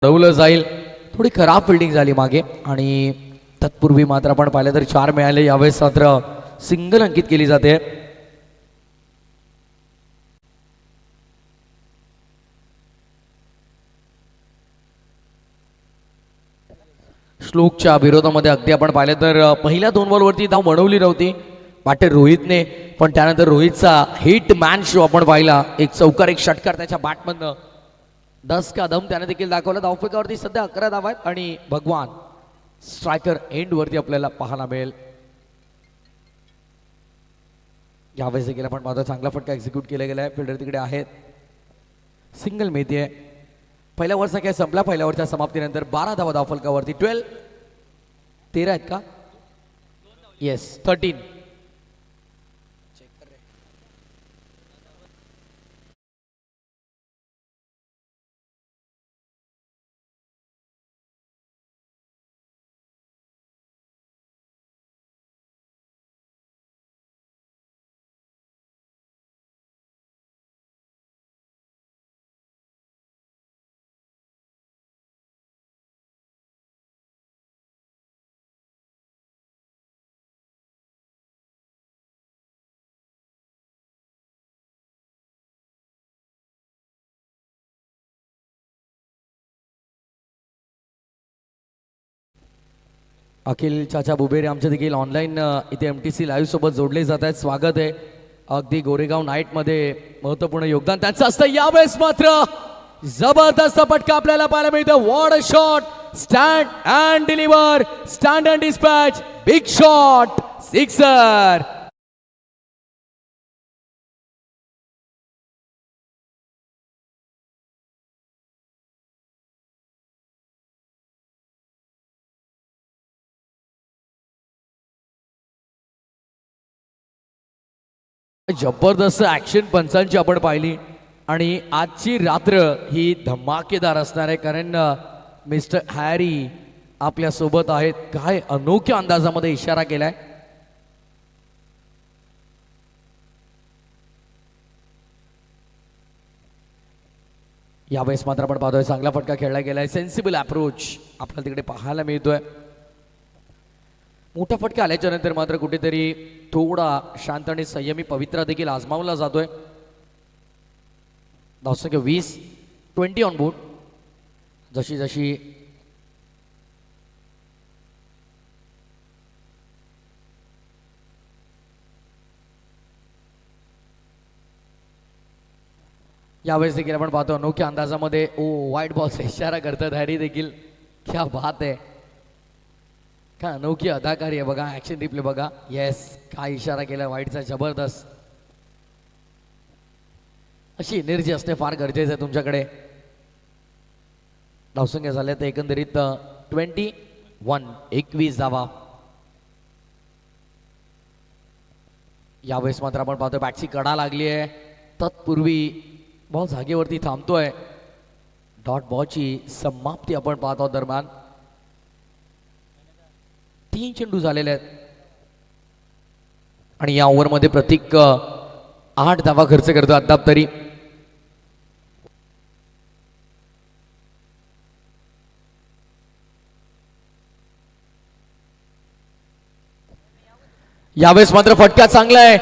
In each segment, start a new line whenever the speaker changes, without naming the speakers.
ठरवलं जाईल. थोडी खराब फिल्डिंग झाली मागे आणि तत्पूर्वी मात्र आपण पाहिलं तर 4 मिळाले. यावेळेस मात्र सिंगल अंकित केली जाते. श्लोकच्या विरोधामध्ये अगदी आपण पाहिलं तर पहिल्या 2 बॉलवरती धाव बनवली नव्हती पाटे रोहितने, पण त्यानंतर रोहितचा हिट मॅन शो आपण पाहिला. एक चौकार एक षटकार त्याच्या बॅटमधनं 10 का दम त्याने देखील दाखवला. धावफेकावरती सध्या 11 धावा आहेत आणि भगवान स्ट्रायकर एंड वरती आपल्याला पाहायला मिळेल. यावेळेस देखील आपण पाहतो चांगला फटका एक्झिक्यूट केला गेला आहे. फिल्डर तिकडे आहेत. सिंगल मिळते. पहिल्या ओव्हरचा काय संपला. पहिल्या ओव्हरच्या समाप्तीनंतर 12 धावा धावफलकावरती. 13 आहेत का? येस 13. अखिल चाचा बुबेरे आमच्या देखील ऑनलाईन इथे MTC लाईव्ह सोबत जोडले जात आहेत. स्वागत आहे. अगदी गोरेगाव नाईटमध्ये महत्त्वपूर्ण योगदान त्यांचं असतं. यावेळेस मात्र जबरदस्त फटका आपल्याला पाहायला मिळतो. What a shot. Stand and deliver. Stand and dispatch. Big shot. Sixer. जबरदस्त ऍक्शन पंचांची आपण पाहिली आणि आजची रात्र ही धमाकेदार असणार आहे, कारण मिस्टर हॅरी आपल्या सोबत आहेत. काय अनोख्या अंदाजामध्ये इशारा केलाय. यावेळेस मात्र आपण पाहतोय चांगला फटका खेळला गेलाय. सेन्सिबल अप्रोच आपल्याला तिकडे पाहायला मिळतोय. मोठा फटका आल्याच्या नंतर मात्र कुठेतरी थोडा शांत आणि संयमी पवित्रा देखील आजमावला जातोय. धावसंख्या 20. 20 ऑन बोर्ड. जशी जशी यावेळेस देखील आपण पाहतो अनोख्या अंदाजामध्ये वाईट बॉलचा इशारा करतात हॅरी देखील. क्या बात आहे. काय अनोखी अदाकारी आहे बघा. ऍक्शन रिप्ले बघा. येस काय इशारा केला वाईटचा. जबरदस्त. अशी एनर्जी असणे फार गरजेचं आहे तुमच्याकडे. धावसंख्या झाल्या तर एकंदरीत 21 धावा. यावेळेस मात्र आपण पाहतोय बॅटची कडा लागली आहे. तत्पूर्वी बॉल जागेवरती थांबतोय. डॉट बॉलची समाप्ती आपण पाहत आहोत. दरम्यान 3 चेंडू झालेले आहेत आणि या ओव्हरमध्ये प्रत्येक 8 धावा खर्च करतो अद्याप तरी. यावेळेस मात्र फटका चांगला आहे.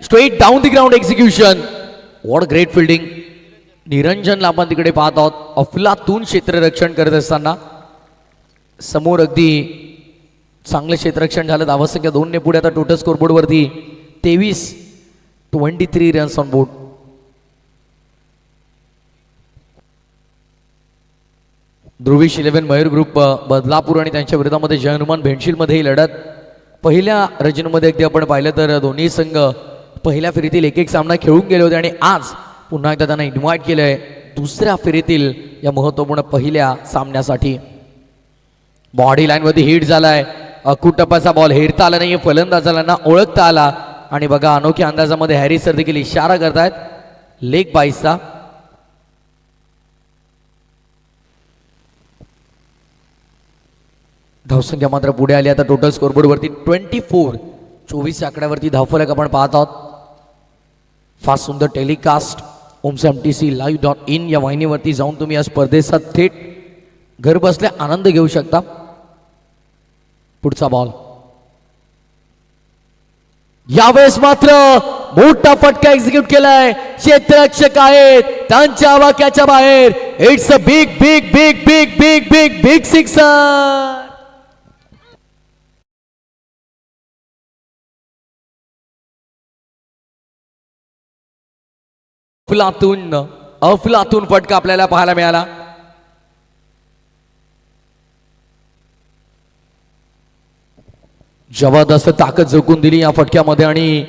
Straight down the ground execution. What great fielding. निरंजनला आपण तिकडे पाहत आहोत अफलातून क्षेत्ररक्षण करत असताना. समोर अगदी चांगलं क्षेत्ररक्षण झालं. धावसंख्या 2 ने पुढे. आता टोटल स्कोरबोर्ड वरती 23 runs on board. Dhruvish 11 Mayur group Badlapur आणि त्यांच्या विरोधामध्ये जय हनुमान भेंडशील मध्ये ही लढत. पहिल्या रजनीमध्ये अगदी आपण पाहिलं तर दोन्ही संघ पहिल्या फेरीतील एक सामना खेळून गेले होते आणि आज पुन्हा एकदा त्यांना इन्व्हाइट केलंय दुसऱ्या फेरीतील या महत्त्वपूर्ण पहिल्या सामन्यासाठी. बॉडी लाईन वरती हिट झालाय. कुटप्पाचा बॉल हेरता आला नाही. फलंदाजांना ओळखता आला आणि बघा अनोख्या अंदाजामध्ये हॅरी सर देखील इशारा करतायत लेग बाईसचा. धावसंख्या मात्र पुढे आली. आता टोटल स्कोरबोर्ड वरती 24 आकड्यावरती धावफलक आपण पाहत आहोत. फार सुंदर टेलिकास्ट. ओम्स MTC live.in या वाहिनीवरती जाऊन तुम्ही या स्पर्धेचा थेट घर बसल्या आनंद घेऊ शकता. पुढचा बॉल यावेळेस मात्र मोठा फटका एक्झिक्यूट केलाय. क्षेत्ररक्षक आहेत त्यांच्या आवाक्याच्या बाहेर. It's a big big big big big big big sixer. अफलातून फटका आपल्याला पाहायला मिळाला. जबरदस्त ताकद झोकून दिली या फटक्यामध्ये आणि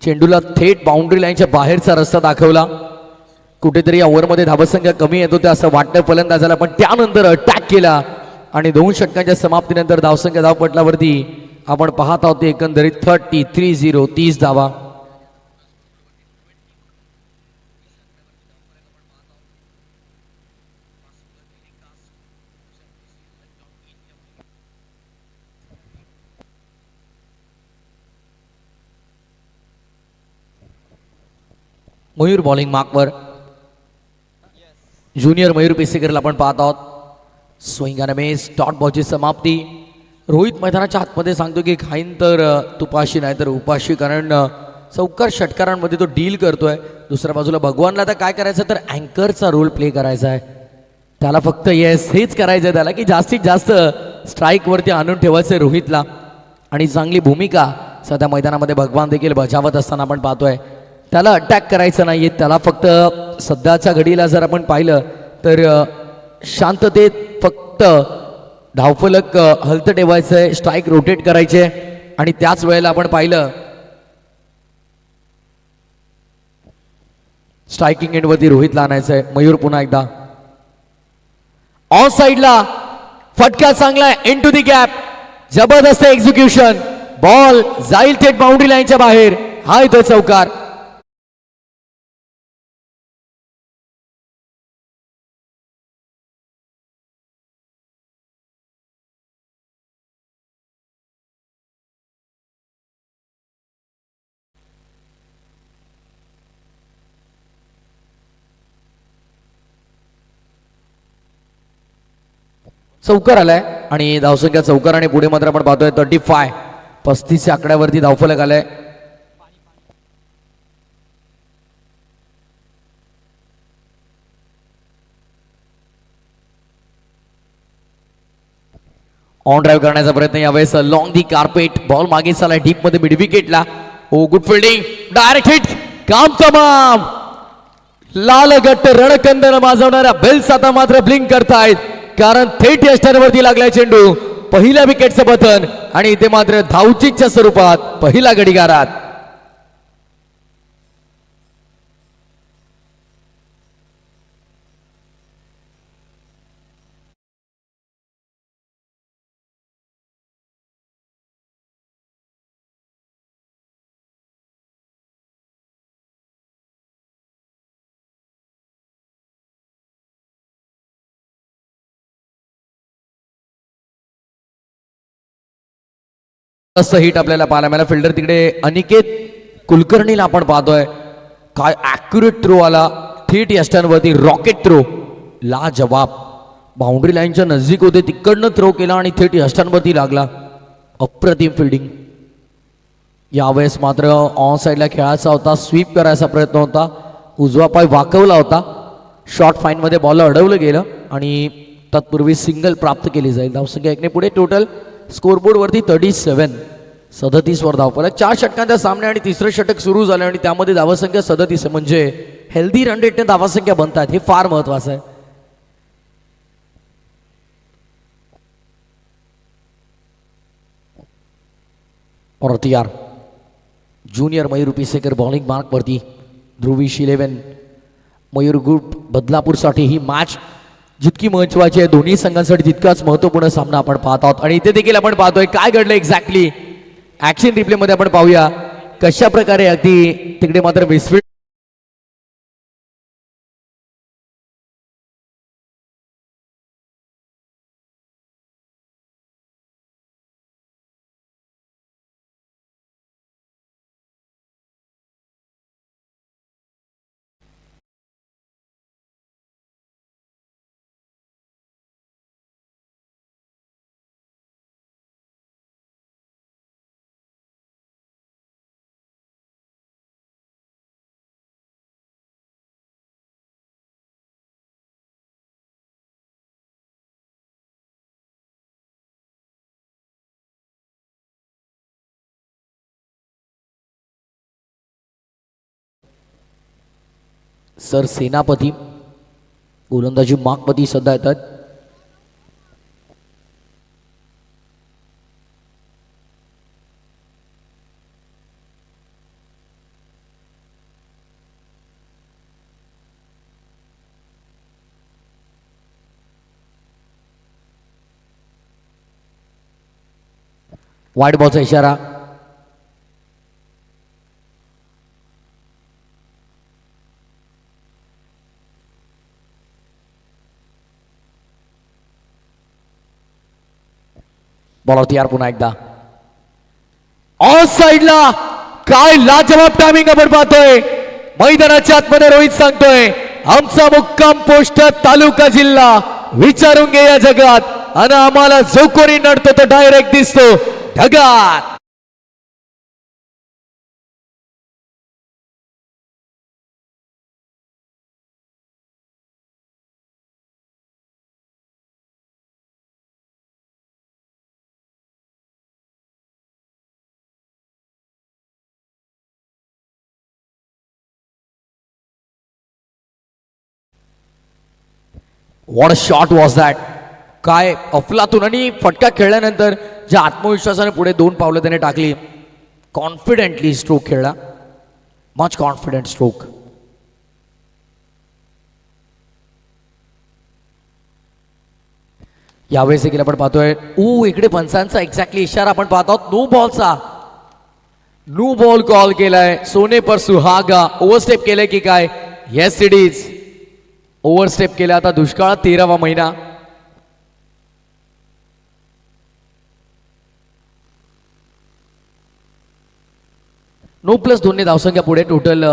चेंडूला थेट बाउंड्री लाईनच्या बाहेरचा रस्ता दाखवला. कुठेतरी या ओव्हरमध्ये धावसंख्या कमी येत होते असं वाटतं फलंदाजाला, पण त्यानंतर अटॅक केला आणि 2 षटकांच्या समाप्तीनंतर धावसंख्या धावपटलावरती आपण पाहत आहोत एकंदरीत 30 धावा. मयूर बॉलिंग मार्कवर. ज्युनियर मयूर पेसेकरला आपण पाहत आहोत. स्विंग आणि मेस डॉट बॉलची समाप्ती. रोहित मैदानाच्या आतमध्ये सांगतो की खाईन तर तुपाशी नाही तर उपाशी, कारण चौकार षटकारांमध्ये तो डील करतोय. दुसऱ्या बाजूला भगवानला आता काय करायचं तर अँकरचा रोल प्ले करायचा आहे. त्याला फक्त येस हेच करायचं आहे त्याला की जास्तीत जास्त स्ट्राईकवरती आणून ठेवायचं आहे रोहितला. आणि चांगली भूमिका सध्या मैदानामध्ये भगवान देखील बजावत असताना आपण पाहतोय. त्याला अटॅक करायचं नाही, त्याला फक्त सध्याच्या घडीला जर आपण पाहिलं तर शांततेत फक्त धावफलक हलतं ठेवायचं आहे, स्ट्राईक रोटेट करायचे. आणि त्याच वेळेला आपण पाहिलं स्ट्रायकिंग एंडवरती रोहितला आणायचं आहे. मयूर पुन्हा एकदा ऑन साइडला फटका चांगला आहे, इन टू दी गॅप. जबरदस्त एक्झिक्युशन. बॉल जाईल थेट बाउंड्री लाईनच्या बाहेर. हा इथं चौकार. चौकार आलाय आणि धावसंख्या चौकार आणि पुढे मात्र आपण पाहतोय 35 आकड्यावरती धावफलक आलाय. ऑन ड्राईव्ह करण्याचा प्रयत्न यावेळेस लॉंग दी कार्पेट. बॉल मागे चालाय डीप मध्ये मिड विकेटला. ओ गुड फिल्डिंग, डायरेक्ट हिट, काम तमाम. लाल गट्ट रणकंदन वाजवणाऱ्या बेल्स आता मात्र ब्लिंक करतायत, कारण थेट यष्टांवरती लागलाय चेंडू. पहिल्या विकेटचं पतन आणि इथे मात्र धावचीच्या स्वरूपात पहिला गडीगारात. असं हिट आपल्याला पाहायला मिळाला. फिल्डर तिकडे अनिकेत कुलकर्णीला आपण पाहतोय. काय ॲक्युरेट थ्रो आला, थेट यष्टांवरती रॉकेट थ्रो. ला जवाब. बाउंड्री लाईनच्या नजीक होते, तिकडनं थ्रो केला आणि थेट यष्टांवरती लागला. अप्रतिम फिल्डिंग. यावेळेस मात्र ऑन साईडला खेळायचा होता, स्वीप करायचा प्रयत्न होता, उजवा पाय वाकवला होता. शॉर्ट फाईनमध्ये बॉल अडवलं गेलं आणि तत्पूर्वी सिंगल प्राप्त केली जाईल. धावसंख्या 1 ने पुढे. टोटल स्कोरबोर्ड वरती 37 वर धावफलक. 4 षटकांचा सामने आणि तिसरं षटक सुरू झालं आणि त्यामध्ये धावसंख्या 37 म्हणजे हेल्दी रन रेटने धावसंख्या बनतात, हे फार महत्वाचं आहे. और तैयार ज्युनियर मयूर पिसेकर बॉलिंग मार्क वरती. ध्रुवीश 11 मयूर ग्रुप बदलापूरसाठी ही मॅच जितकी महत्वाची आहे दोन्ही संघांसाठी तितकाच महत्वपूर्ण सामना आपण पाहत आहोत. आणि इथे देखील आपण पाहतोय काय घडलं एक्झॅक्टली. ऍक्शन रिप्ले मध्ये आपण पाहूया कशा प्रकारे अगदी तिकडे मात्र मिसफील्ड सर सेनापती गोलंदाजी मागपती सध्या येतात. वाईट बॉलचा इशारा. बॉल होती यार पुन्हा एकदा ऑफ साइडला. काय लाजवाब टायमिंग आपण पाहतोय. मैदानाच्या आतमध्ये रोहित सांगतोय आमचा मुक्काम पोस्ट तालुका जिल्हा विचारून घे या जगात आणि आम्हाला जो कोणी नडतो तो डायरेक्ट दिसतो ढगात. What a shot was that. काय अफलातून आणि फटका खेळल्यानंतर ज्या आत्मविश्वासाने पुढे 2 पावलं त्याने टाकली. कॉन्फिडेंटली स्ट्रोक खेळला. Much confident stroke. यावेळेस देखील आपण पाहतोय इकडे पंचांचा एक्झॅक्टली इशारा आपण पाहत आहोत. नो बॉलचा नो बॉल कॉल केलाय. सोने पर सुहागा. ओव्हरस्टेप केलंय की काय. Yes it is. ओव्हरस्टेप केला. आता दुष्काळ 13वा महिना. नो प्लस 2 धावसंख्या पुढे. टोटल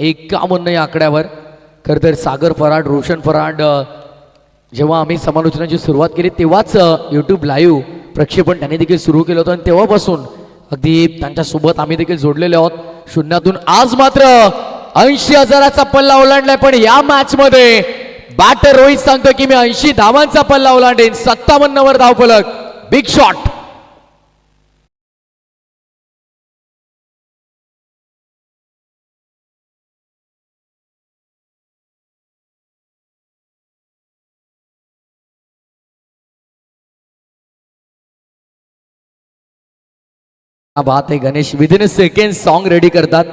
51 या आकड्यावर. खरं तर सागर फराड रोशन फराड जेव्हा आम्ही समालोचनाची सुरुवात केली तेव्हाच यूट्यूब लाईव्ह प्रक्षेपण त्यांनी देखील सुरू केलं होतं आणि तेव्हापासून अगदी त्यांच्यासोबत आम्ही देखील जोडलेले आहोत. शून्यातून आज मात्र 80,000चा पल्ला ओलांडलाय. पण या मॅच मध्ये बॅटर रोहित सांगतो की मी 80 धावांचा पल्ला ओलांडेन. 57 वर धावफलक. Big shot. बात आहे. Ganesh within a second song ready करतात.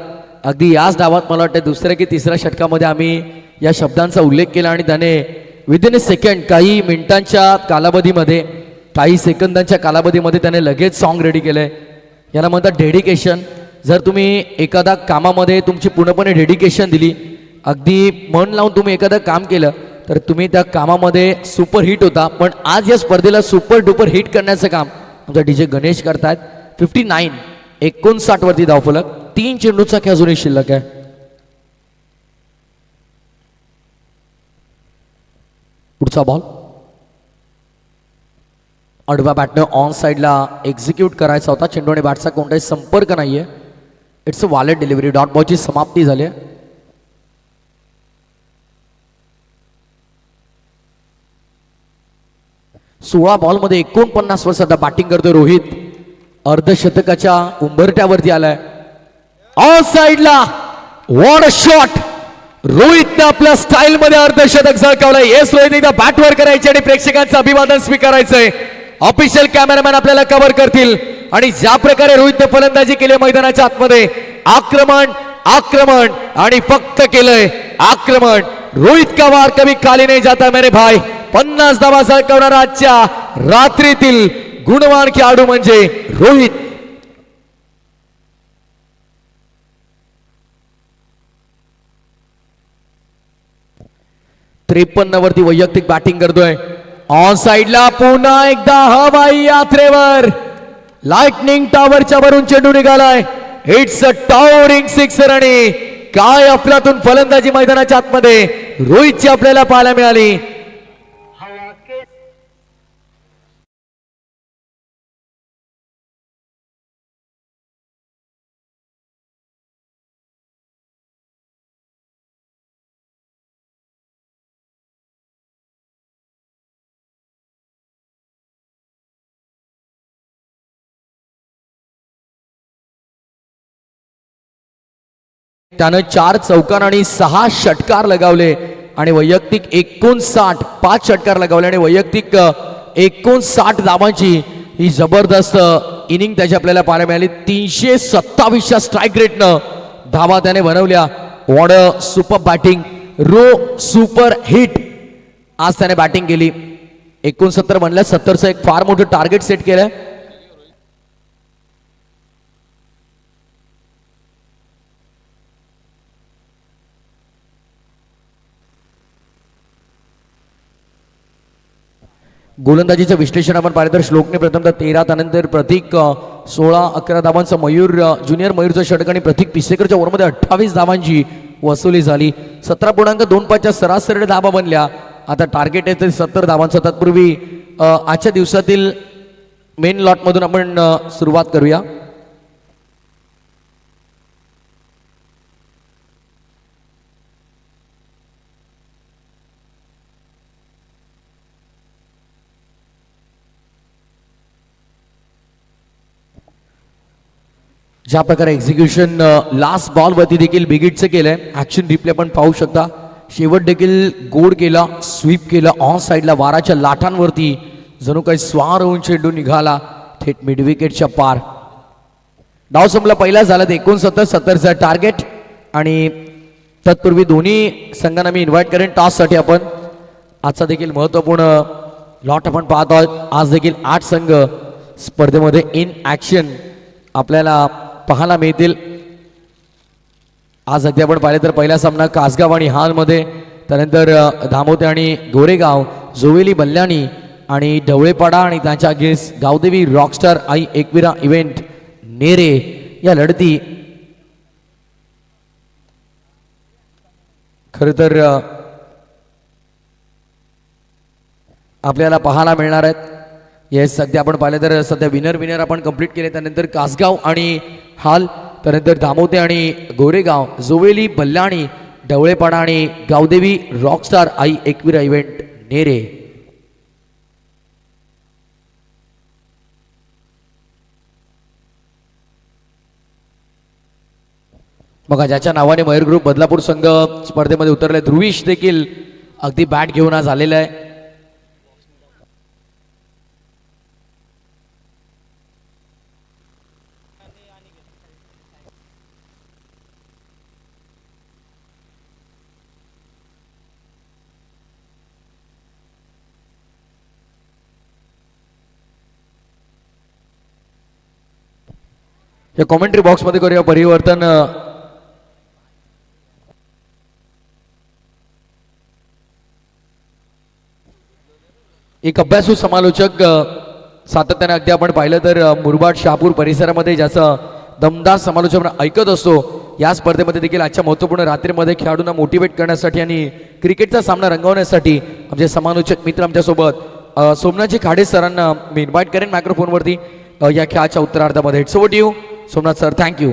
अगदी याच डावात मला वाटतं दुसऱ्या की तिसऱ्या षटकामध्ये आम्ही या शब्दांचा उल्लेख केला आणि त्याने विदिन अ सेकंड काही मिनिटांच्या कालावधीमध्ये काही सेकंदांच्या कालावधीमध्ये त्याने लगेच सॉन्ग रेडी केलंय. याला म्हणतात डेडिकेशन. जर तुम्ही एखादा कामामध्ये तुमची पूर्णपणे डेडिकेशन दिली अगदी मन लावून तुम्ही एखादं काम केलं तर तुम्ही त्या कामामध्ये सुपर हिट होता. पण आज या स्पर्धेला सुपर डुपर हिट करण्याचं काम आमचा DJ गणेश करतायत. 59 59 वरती धावफलक. 3 चेंडूचा खेळ अजूनही शिल्लक आहे. पुढचा बॉल आडव्या बॅटनं ऑन साइडला एक्झिक्यूट करायचा होता. चेंडू आणि बॅटचा कोणताही संपर्क नाहीये. It's a wallet delivery. Dot बॉलची समाप्ती झाली आहे. सोळा बॉलमध्ये 49 वर सध्या बॅटिंग करतोय रोहित. अर्धशतकाच्या उंबरट्यावरती आलाय. ऑफ साइडला. What a shot. रोहितने आपल्या स्टाईल मध्ये अर्धशतक झळकावलंय. येस रोहित एकदा बॅटवर करायचे आणि प्रेक्षकांचं अभिवादन स्वीकारायचंय. ऑफिशियल कॅमेरामॅन आपल्याला कव्हर करतील आणि ज्या प्रकारे रोहितने फलंदाजी केली मैदानाच्या आतमध्ये आक्रमण आक्रमण आणि फक्त केलंय आक्रमण. रोहित का वार कभी खाली नाही जाता मेरे भाई. 50 धावा झळकावणारा आजच्या रात्रीतील गुणवान खेळाडू म्हणजे रोहित. त्रेपन्न वरती वैयक्तिक बॅटिंग करतोय. ऑन साइडला पुन्हा एकदा हवाई यात्रेवर लाइटनिंग टॉवरच्या वरून चेंडू निघालाय. इट्स अ टॉवरिंग सिक्सर आणि काय अफलातून फलंदाजी मैदानाच्या आतमध्ये रोहितची आपल्याला पाहायला मिळाली. त्यानं 4 चौकार आणि 6 षटकार लगावले आणि वैयक्तिक 59 5 षटकार लगावले आणि वैयक्तिक 59 धावांची ही जबरदस्त इनिंग त्याची आपल्याला पाहायला मिळाली. 327च्या स्ट्राईक रेटनं धावा त्याने बनवल्या. वॉट अ सुपर बॅटिंग, रो सुपर हिट आज त्याने बॅटिंग केली. 69 म्हणलं, 70चं एक फार मोठं टार्गेट सेट केलंय. गोलंदाजीचं विश्लेषण आपण पाहिलं तर श्लोकने प्रथमतः 13, त्यानंतर प्रतीक 16-11 धावांचं, मयूर ज्युनियर मयूरचं षटक आणि प्रतीक पिसेकरच्या ओव्हरमध्ये 28 धावांची वसुली झाली. 17.25च्या सरासरी धावा बनल्या. आता टार्गेट आहे ते 70 धावांचं. तत्पूर्वी आजच्या दिवसातील मेन लॉटमधून आपण सुरुवात करूया. ज्या प्रकारे एक्झिक्युशन लास्ट बॉलवरती देखील बिगिटचं केलंय. ऍक्शन रिप्ले आपण पाहू शकता. शेवट देखील गोड केला, स्वीप केला ऑन साईडला वाराच्या लाटांवरती, जणू काही स्वार होऊन चेंडू निघाला थेट मिड विकेटच्या पार. डाव संपला पहिला. झाला 69-70चा टार्गेट. आणि तत्पूर्वी दोन्ही संघांना मी इन्व्हाइट करेन टॉससाठी. आपण आजचा देखील महत्त्वपूर्ण लॉट आपण पाहत आहोत. आज देखील 8 संघ स्पर्धेमध्ये इन ऍक्शन आपल्याला पाहायला मिळतील. आज अगदी आपण पाहिले तर पहिला सामना कासगाव आणि हालमध्ये, त्यानंतर धामोते आणि गोरेगाव, जोवेली बल्लाणी आणि ढवळेपाडा आणि त्यांच्या अगेन्स्ट गावदेवी रॉकस्टार आई एकविरा इव्हेंट नेरे या लढती खर तर आपल्याला पाहायला मिळणार आहेत. येस, सध्या आपण पाहिलं तर सध्या विनर आपण कंप्लीट केले. त्यानंतर कासगाव आणि हाल, त्यानंतर धामोते आणि गोरेगाव, जोवेली बल्लाणी, ढवळेपाडा आणि गावदेवी रॉकस्टार आई एकविरा इव्हेंट नेरे. बघा, ज्याच्या नावाने मयूर ग्रुप बदलापूर संघ स्पर्धेमध्ये उतरले, ध्रुवीश देखील अगदी बॅट घेऊन आज आलेला आहे. या कॉमेंट्री बॉक्समध्ये करूया परिवर्तन. एक अभ्यासू समालोचक सातत्याने अगदी आपण पाहिलं तर मुरबाड शहापूर परिसरामध्ये ज्याचं दमदार समालोचन आपण ऐकत असतो, या स्पर्धेमध्ये देखील आजच्या महत्त्वपूर्ण रात्रीमध्ये खेळाडूंना मोटिवेट करण्यासाठी आणि क्रिकेटचा सामना रंगवण्यासाठी आमचे समालोचक मित्र आमच्यासोबत सोमनाथजी खाडे सरांना मी इन्व्हाइट करेन मायक्रोफोनवरती या खेळाच्या उत्तरार्धामध्ये. It's over to you Somnath sir. Thank you.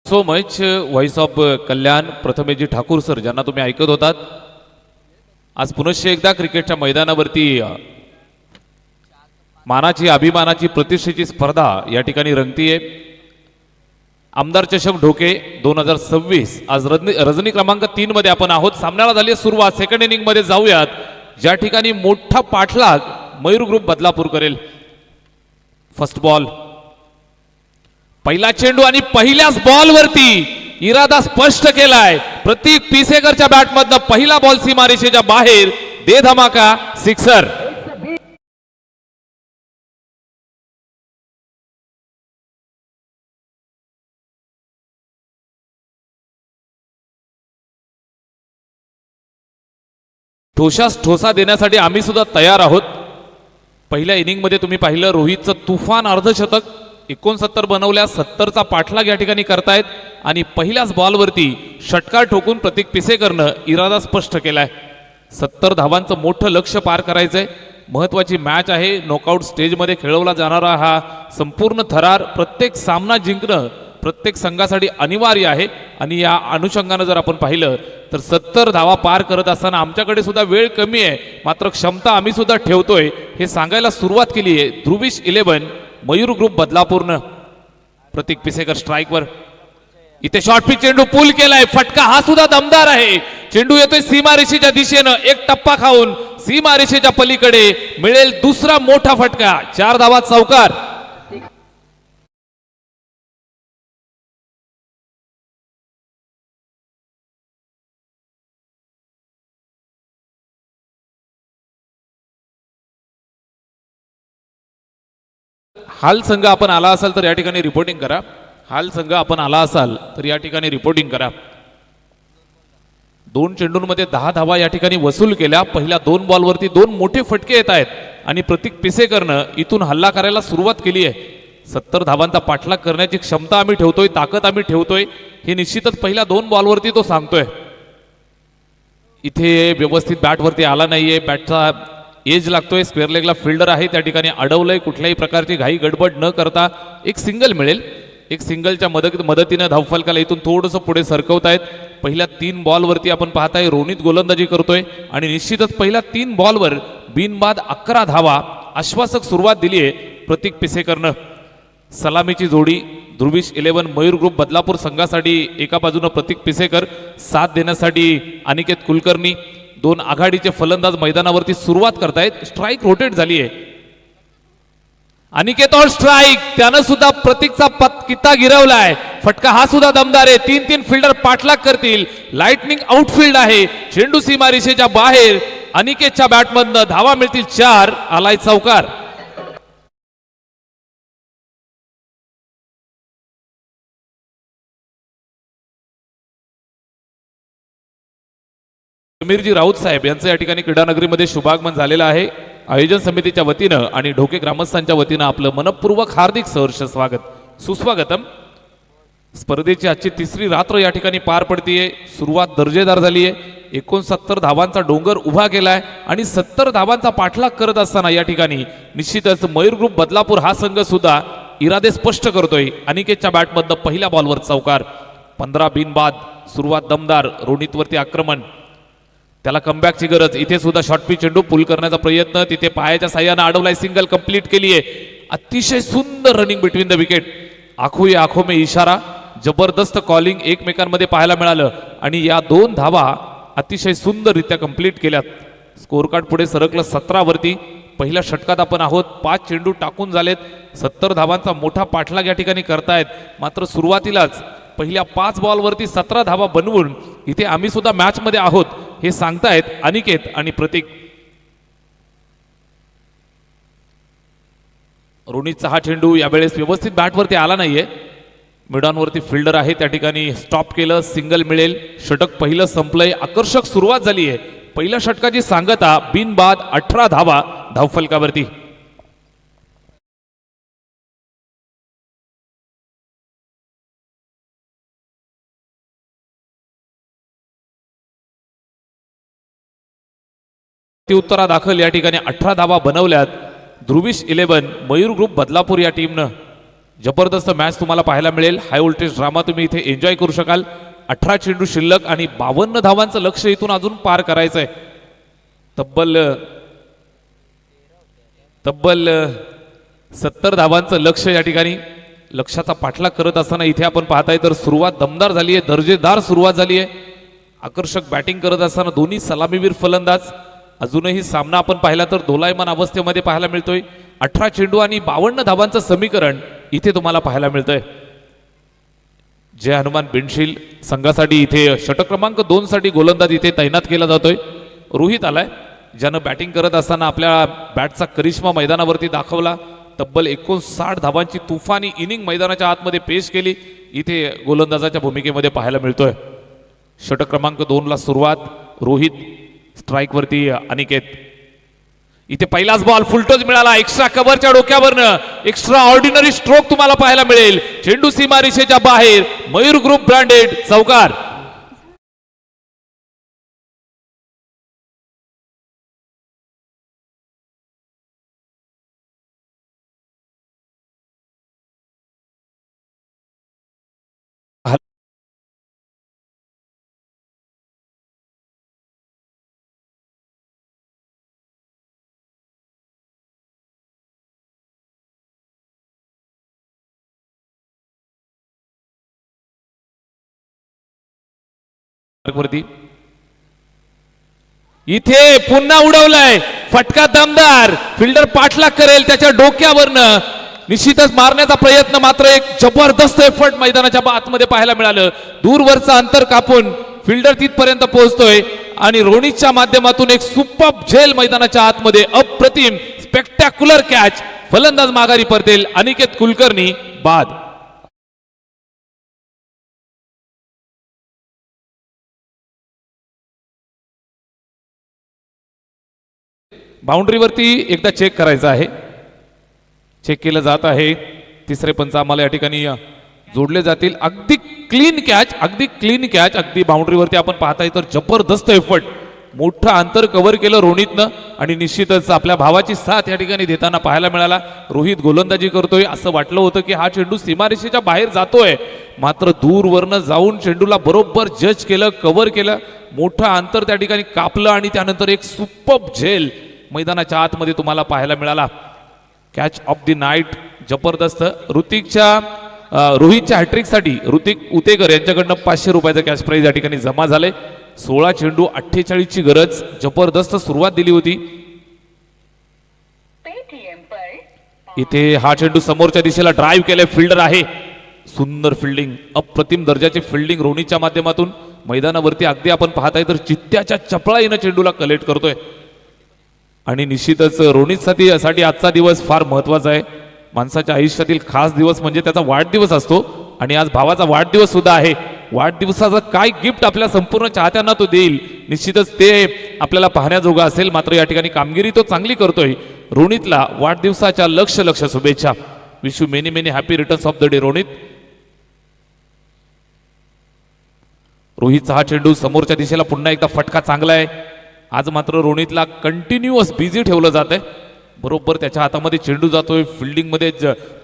So much voice of Kalyan प्रथमेजी ठाकूर सर, ज्यांना तुम्ही ऐकत होतात. आज पुनश्च एकदा क्रिकेटच्या मैदानावरती मानाची, अभिमानाची, प्रतिष्ठेची स्पर्धा या ठिकाणी रंगतीये. आमदार चषक ढोके 2026 आज रजनी क्रमांक 3 मध्ये आपण आहोत. सामन्याला झाली सुरुवात. सेकंड इनिंग मध्ये जाऊयात, ज्या ठिकाणी मोठा पाठलाग मयूर ग्रुप बदलापूर करेल. फर्स्ट बॉल, पहिला चेंडू आणि पहिल्याच बॉलवरती इरादा स्पष्ट केलाय. प्रतीक पिसेकरच्या बॅटमधनं पहिला बॉल सीमारेषेच्या बाहेर, दे धमाका, सिक्सर. ठोसास ठोसा देण्यासाठी आम्ही सुद्धा तयार आहोत. पहिल्या इनिंग मध्ये तुम्ही पाहिलं रोहितचं तुफान अर्धशतक, 69 बनवल्या, 70चा पाठलाग या ठिकाणी करतायत आणि पहिल्याच बॉलवरती षटकार ठोकून प्रतीक पिसेकरनं इरादा स्पष्ट केलाय. 70 धावांचं मोठं लक्ष्य पार करायचंय. महत्वाची मॅच आहे. नॉकआउट स्टेजमध्ये खेळवला जाणारा हा संपूर्ण थरार प्रत्येक सामना जिंकणं प्रत्येक संघासाठी अनिवार्य आहे आणि या अनुषंगानं जर आपण पाहिलं तर 70 धावा पार करत असताना आमच्याकडे सुद्धा वेळ कमी आहे, मात्र क्षमता आम्ही सुद्धा ठेवतोय हे सांगायला सुरुवात केली आहे ध्रुविश 11 मयूर ग्रुप बदलापूरनं. प्रतीक पिसेकर स्ट्राईकवर. इथे शॉर्ट पिच चेंडू पूल केलाय. फटका हा सुद्धा दमदार आहे. चेंडू येतोय सीमारेषेच्या दिशेनं. एक टप्पा खाऊन सीमारेषेच्या पलीकडे मिळेल दुसरा मोठा फटका. 4 धावा चौकार. हाल संघ आपण आला असाल तर या ठिकाणी रिपोर्टिंग करा. हाल संघ आपण आला असाल तर या ठिकाणी रिपोर्टिंग करा. 2 चेंडूंमध्ये 10 धावा या ठिकाणी वसूल केल्या. पहिल्या 2 बॉलवरती 2 मोठे फटके येत आहेत आणि प्रतीक पिसेकरनं इथून हल्ला करायला सुरुवात केली आहे. 70 धावांचा पाठलाग करण्याची क्षमता आम्ही ठेवतोय, ताकद आम्ही ठेवतोय हे निश्चितच पहिल्या 2 बॉलवरती तो सांगतोय. इथे व्यवस्थित बॅटवरती आला नाहीये. बॅटचा एज लागतोय. स्क्वेअर लेगला फिल्डर आहे त्या ठिकाणी अडवलंय. कुठल्याही प्रकारची घाई गडबड न करता एक सिंगल मिळेल. एक सिंगलच्या मदतीनं धावफलकाला इथून थोडंसं पुढे सरकवतायत. पहिल्या 3 बॉलवरती आपण पाहताय रोनित गोलंदाजी करतोय आणि निश्चितच पहिल्या 3 बॉलवर बिनबाद 11 धावा आश्वासक सुरुवात दिली आहे प्रतीक पिसेकरनं. सलामीची जोडी ध्रुविश 11 मयूर ग्रुप बदलापूर संघासाठी एका बाजूनं प्रतीक पिसेकर, साथ देण्यासाठी अनिकेत कुलकर्णी. 2 आघाडीचे फलंदाज मैदानावरती सुरुवात करतायत. स्ट्राईक रोटेट झाली आहे. Aniket on strike. त्यानं सुद्धा प्रतीकचा कित्ता गिरवलाय. फटका हा सुद्धा दमदार आहे. 3 फिल्डर पाठलाग करतील. लाइटनिंग आउटफील्ड आहे. चेंडू सीमारेषेच्या बाहेर. अनिकेतच्या बॅटमधनं धावा मिळतील 4. आलाय चौकार. समीरजी राऊत साहेब यांचं या ठिकाणी क्रीडानगरीमध्ये शुभागमन झालेलं आहे. आयोजन समितीच्या वतीनं आणि ढोके ग्रामस्थांच्या वतीनं आपलं मनपूर्वक हार्दिक सहर्ष स्वागत सुस्वागतम. स्पर्धेची आजची 3री रात्र या ठिकाणी पार पडतीये. सुरुवात दर्जेदार झाली आहे. 69 धावांचा डोंगर उभा केलाय आणि 70 धावांचा पाठलाग करत असताना या ठिकाणी निश्चितच मयूर ग्रुप बदलापूर हा संघ सुद्धा इरादे स्पष्ट करतोय. अनिकेतच्या बॅटमधनं पहिल्या बॉलवर चौकार. 15 बिनबाद. सुरुवात दमदार. रोनितवरती आक्रमण. त्याला कमबॅकची गरज. इथे सुद्धा शॉर्ट पिच चेंडू पुल करण्याचा प्रयत्न. तिथे पायाच्या साह्यानं अडवलाय. सिंगल कंप्लीट केली आहे. अतिशय सुंदर रनिंग बिटवीन द विकेट. आखो ये आखो में इशारा. जबरदस्त कॉलिंग एकमेकांमध्ये पाहायला मिळालं आणि या 2 धावा अतिशय सुंदररित्या कंप्लीट केल्यात. स्कोर कार्ड पुढे सरकलं 17 वरती. पहिल्या षटकात आपण आहोत. 5 चेंडू टाकून झालेत. 70 धावांचा मोठा पाठलाग या ठिकाणी करतायत. मात्र सुरुवातीलाच पहिल्या 5 बॉलवरती 17 धावा बनवून इथे आम्ही सुद्धा मॅच मध्ये आहोत हे सांगतायत अनिकेत आणि प्रतीक. रोनितचा हा चेंडू यावेळेस व्यवस्थित बॅटवरती आला नाहीये. मिडॉनवरती फिल्डर आहे त्या ठिकाणी स्टॉप केलं. सिंगल मिळेल. षटक पहिलं संपलंय. आकर्षक सुरुवात झाली आहे. पहिल्या षटकाची सांगता बिनबाद 18 धावा धावफलकावरती. उत्तरादाखल या ठिकाणी 18 धावा बनवल्यात ध्रुविश 11 मयूर ग्रुप बदलापूर या टीमनं. जबरदस्त मॅच तुम्हाला पाहायला मिळेल. हाय व्होल्टेज ड्रामा तुम्ही इथे एन्जॉय करू शकाल. 18 चेंडू शिल्लक आणि 52 धावांचं लक्ष इथून अजून पार करायचंय. तब्बल 70 धावांचं लक्ष या ठिकाणी. लक्षाचा पाठलाग करत असताना इथे आपण पाहताय तर सुरुवात दमदार झाली आहे. दर्जेदार सुरुवात झाली आहे. आकर्षक बॅटिंग करत असताना दोन्ही सलामीवीर फलंदाज. अजूनही सामना आपण पाहिला तर दोलायमान अवस्थेमध्ये पाहायला मिळतोय. 18 चेंडू आणि 52 धावांचं समीकरण इथे तुम्हाला पाहायला मिळतंय. जय हनुमान बिनशील संघासाठी इथे षटक क्रमांक 2 साठी गोलंदाज इथे तैनात केला जातोय. रोहित आलाय ज्यानं बॅटिंग करत असताना आपल्या बॅटचा करिश्मा मैदानावरती दाखवला. तब्बल 59 धावांची तुफानी इनिंग मैदानाच्या आतमध्ये पेश केली. इथे गोलंदाजाच्या भूमिकेमध्ये पाहायला मिळतोय. षटक क्रमांक 2 ला सुरुवात. रोहित स्ट्राईक वरती अनिकेत. इथे पहिलाच बॉल फुलटोच मिळाला, एक्स्ट्रा कव्हरच्या डोक्यावरनं एक्स्ट्रा ऑर्डिनरी स्ट्रोक तुम्हाला पाहायला मिळेल. चेंडू सीमारेषेच्या बाहेर, मयूर ग्रुप ब्रँडेड चौकार. वरती इथे पुन्हा उडवलाय, फटका दमदार, फिल्डर पाठलाग करेल त्याच्या डोक्यावरनं. निश्चितच मारण्याचा प्रयत्न, मात्र एक जबरदस्त एफर्ट मैदानाच्या आतमध्ये पाहायला मिळालं. दूरवरचा अंतर कापून फिल्डर तिथपर्यंत पोहोचतोय आणि रोनितच्या माध्यमातून एक सुपर झेल मैदानाच्या आतमध्ये. अप्रतिम स्पेक्टॅक्युलर कॅच. फलंदाज माघारी परतेल, अनिकेत कुलकर्णी बाद. बाउंड्रीवरती एकदा चेक करायचं आहे, चेक केलं जात आहे. तिसरे पंच आम्हाला या ठिकाणी जोडले जातील. अगदी क्लीन कॅच, अगदी क्लीन कॅच. अगदी बाउंड्रीवरती आपण पाहताय तर जबरदस्त एफर्ट, मोठं अंतर कव्हर केलं रोनितनं आणि निश्चितच आपल्या भावाची साथ या ठिकाणी देताना पाहायला मिळाला. रोहित गोलंदाजी करतोय, असं वाटलं होतं की हा चेंडू सीमारेषेच्या बाहेर जातोय, मात्र दूरवरनं जाऊन चेंडूला बरोबर जज केलं, कव्हर केलं, मोठं अंतर त्या ठिकाणी कापलं आणि त्यानंतर एक सुपर झेल मैदानाच्या आतमध्ये तुम्हाला पाहायला मिळाला. कॅच ऑफ द नाईट जबरदस्त. रोहितच्या हॅट्रिकसाठी ऋतिक उतेकर यांच्याकडनं 500 रुपयाचं कॅश प्राईज या ठिकाणी जमा झाले. 16 चेंडू 48 ची गरज. जबरदस्त सुरुवात दिली होती. इथे हा चेंडू समोरच्या दिशेला ड्राईव्ह केलाय, फिल्डर आहे. सुंदर फिल्डिंग, अप्रतिम दर्जाची फिल्डिंग रोनितच्या माध्यमातून. मैदानावरती अगदी आपण पाहताय तर चित्त्याच्या चपळाईनं चेंडूला कलेक्ट करतोय आणि निश्चितच रोनितसाठी आजचा दिवस फार महत्वाचा आहे. माणसाच्या आयुष्यातील खास दिवस म्हणजे त्याचा वाढदिवस असतो आणि आज भावाचा वाढदिवस सुद्धा आहे. वाढदिवसाचं काय गिफ्ट आपल्या संपूर्ण चाहत्यांना तो देईल, निश्चितच ते आपल्याला पाहण्याजोगं असेल. मात्र या ठिकाणी कामगिरी तो चांगली करतोय. रोनितला वाढदिवसाच्या लक्ष शुभेच्छा. Wish you many many happy returns of the day Ronit. रोहितचा हा चेंडू समोरच्या दिशेला पुन्हा एकदा फटका चांगला आहे. आज मात्र रोनितला कंटिन्युअस बिझी ठेवलं जात आहे. बरोबर त्याच्या हातामध्ये चेंडू जातोय, फिल्डिंग मध्ये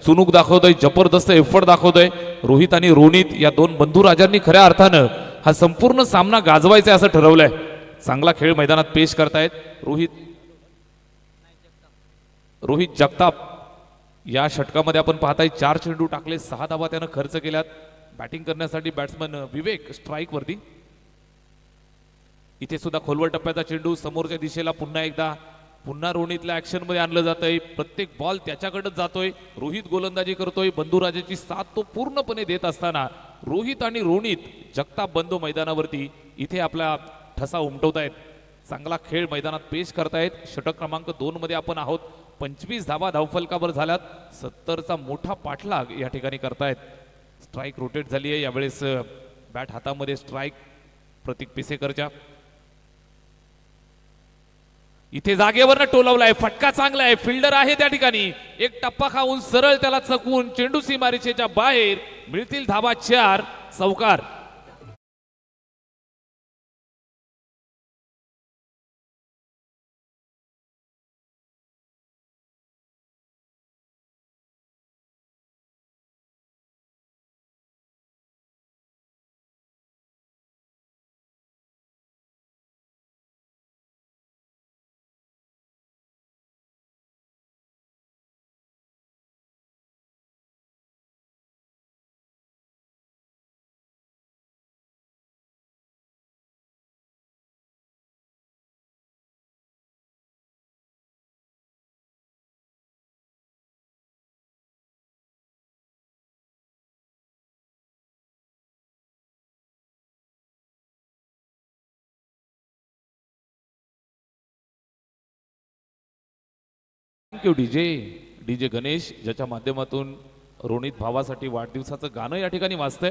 चुणूक दाखवतोय, जबरदस्त एफर्ट दाखवतोय. रोहित आणि रोनित या दोन बंधू राजांनी खऱ्या अर्थानं हा संपूर्ण सामना गाजवायचा असं ठरवलंय. चांगला खेळ मैदानात पेश करतायत रोहित जगताप. या षटकामध्ये आपण पाहताय 4 चेंडू टाकले, 6 धावा त्यानं खर्च केल्यात. बॅटिंग करण्यासाठी बॅट्समन विवेक स्ट्राईक वरती. इथे सुद्धा खोलवर टप्प्याचा चेंडू समोरच्या दिशेला पुन्हा रोनितला ऍक्शन मध्ये आणलं जातंय. प्रत्येक बॉल त्याच्याकडेच जातोय. रोहित गोलंदाजी करतोय. बंधुराजाची साथ तो पूर्णपणे देत असताना रोहित आणि रोनित जगताप बंधू मैदानावरती इथे आपला ठसा उमटवतायत. चांगला खेळ मैदानात पेश करतायत. षटक क्रमांक 2 मध्ये आपण आहोत. 25 धावा धावफलकावर झाल्यात. 70चा मोठा पाठलाग या ठिकाणी करतायत. स्ट्राईक रोटेट झाली आहे यावेळेस. बॅट हातामध्ये स्ट्राईक प्रतीक पिसेकरच्या. इथे जागेवरनं टोलवलाय, फटका चांगला आहे, फिल्डर आहे त्या ठिकाणी. एक टप्पा खाऊन सरळ त्याला चकवून चेंडू सीमारेषेच्या बाहेर. मिळतील धावा 4. चौकार. थँक्यू डीजे गणेश, ज्याच्या माध्यमातून रोनित भावासाठी वाढदिवसाचं गाणं या ठिकाणी वाजतंय.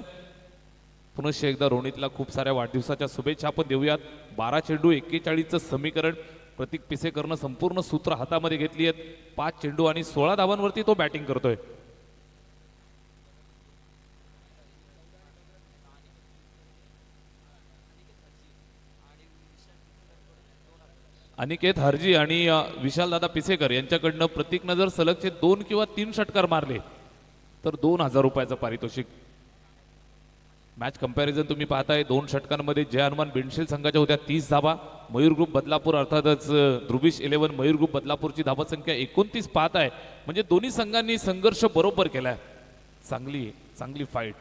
पुनश्च एकदा रोनितला खूप साऱ्या वाढदिवसाच्या शुभेच्छा आपण देऊयात. 12 चेंडू 41चं समीकरण. प्रतीक पिसेकरनं संपूर्ण सूत्र हातामध्ये घेतली आहेत. 5 चेंडू आणि 16 धावांवरती तो बॅटिंग करतोय. अनिकेत हरजी आणि विशालदादा पिसेकर यांच्याकडनं प्रतीकनं जर सलगचे 2 किंवा 3 षटकार मारले तर 2000 रुपयाचं पारितोषिक. मॅच कंपॅरिझन तुम्ही पाहताय. 2 षटकांमध्ये जय हनुमान बेंडशील संघाच्या होत्या 30 धावा. मयूर ग्रुप बदलापूर अर्थातच ध्रुवीश 11 मयूर ग्रुप बदलापूरची धावा संख्या 29 पाहताय. म्हणजे दोन्ही संघांनी संघर्ष बरोबर केलाय. चांगली फाईट.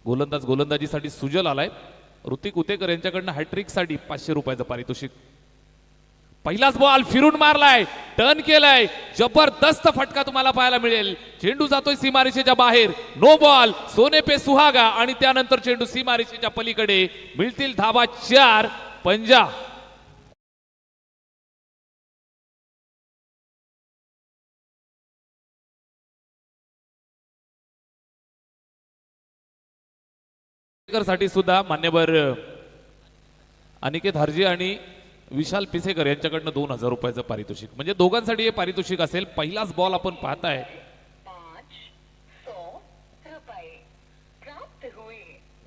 गोलंदाजीसाठी सुजल आलाय. ऋतिक उतेकर यांच्याकडनं हॅट्रिकसाठी 500 रुपयाचं पारितोषिक. पहिलाच बॉल फिरून मारलाय, टर्न केलाय, जबरदस्त फटका तुम्हाला पाहायला मिळेल. चेंडू जातोय सीमारेषेच्या बाहेर. नो बॉल, सोने पे सुहागा. आणि त्यानंतर चेंडू सीमारेषेच्या पलीकडे. मिळतील धावा 4. पंजा साठी सुद्धा मान्यवर अनिकेत हरजी आणि विशाल पिसेकर यांच्याकडनं 2000 रुपयाचं पारितोषिक. म्हणजे दोघांसाठी हे पारितोषिक असेल. पहिलाच बॉल आपण पाहताय.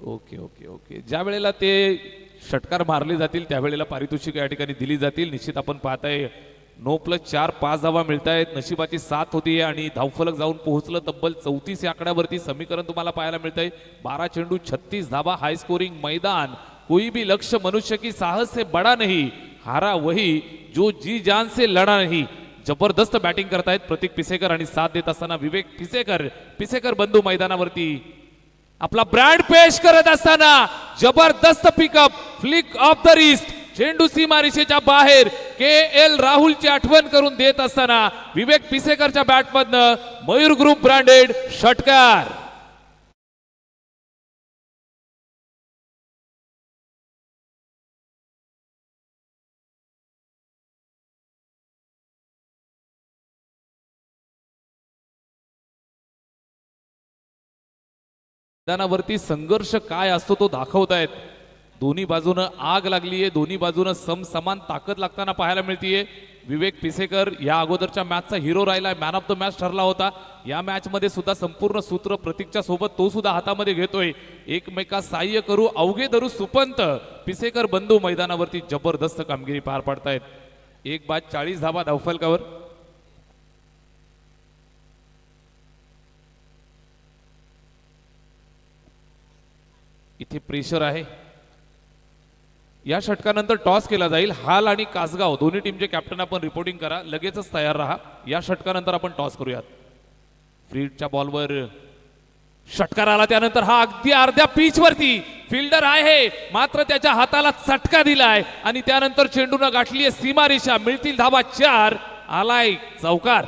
ओके. ज्या वेळेला ते षटकार मारले जातील त्यावेळेला पारितोषिक या ठिकाणी दिली जातील. निश्चित आपण पाहताय 9+4 5 धावा मिळत आहेत. नशिबाची साथ होती आणि धावफलक जाऊन पोहोचलं तब्बल 34 या आकड्यावरती. समीकरण तुम्हाला पाहायला मिळतंय. 12 चेंडू 36 धावा. हाय स्कोरिंग मैदान. कोई भी लक्ष्य मनुष्य की साहस से बड़ा नहीं, हारा वही जो जी जान से लढा नहीं. जबरदस्त बॅटिंग करतायत प्रतीक पिसेकर आणि साथ देत असताना विवेक पिसेकर बंधू मैदानावरती आपला ब्रँड पेश करत असताना जबरदस्त pickup. Flick of the wrist. चेंडू सीमारेषेच्या बाहेर. KL राहुलची आठवण करून देत असताना विवेक पिसेकरच्या बॅटमधनं मयूर ग्रुप ब्रँडेड षटकार. मैदानावरती संघर्ष काय असतो तो दाखवतायत. दोन्ही बाजूनं आग लागलीये. दोन्ही बाजूनं समसमान ताकद लागताना पाहायला मिळतीये. विवेक पिसेकर या अगोदरच्या मॅचचा हिरो राहिला. मॅन ऑफ द मॅच ठरला होता. या मॅच मध्ये सुद्धा संपूर्ण सूत्र प्रतीकच्या सोबत तो सुद्धा हातामध्ये घेतोय. एकमेकास सहाय्य करू अवघे धरू सुपंत. पिसेकर बंधू मैदानावरती जबरदस्त कामगिरी पार पाडतायत. 1 बाद 40 धावा धावफलकावर. इथे प्रेशर आहे. या षटकानंतर टॉस केला जाईल. हाल आणि कासगाव दोन्ही टीमचे कॅप्टन आपण रिपोर्टिंग करा. लगेचच तयार राहा. या षटकानंतर आपण टॉस करूयात. फ्रीडच्या बॉलवर षटकार आला. त्यानंतर हा अगदी अर्ध्या पिच वरती फिल्डर आहे मात्र त्याच्या हाताला चटका दिलाय आणि त्यानंतर चेंडूनं गाठली सीमारेषा. मिळतील धावा 4. आलाय चौकार.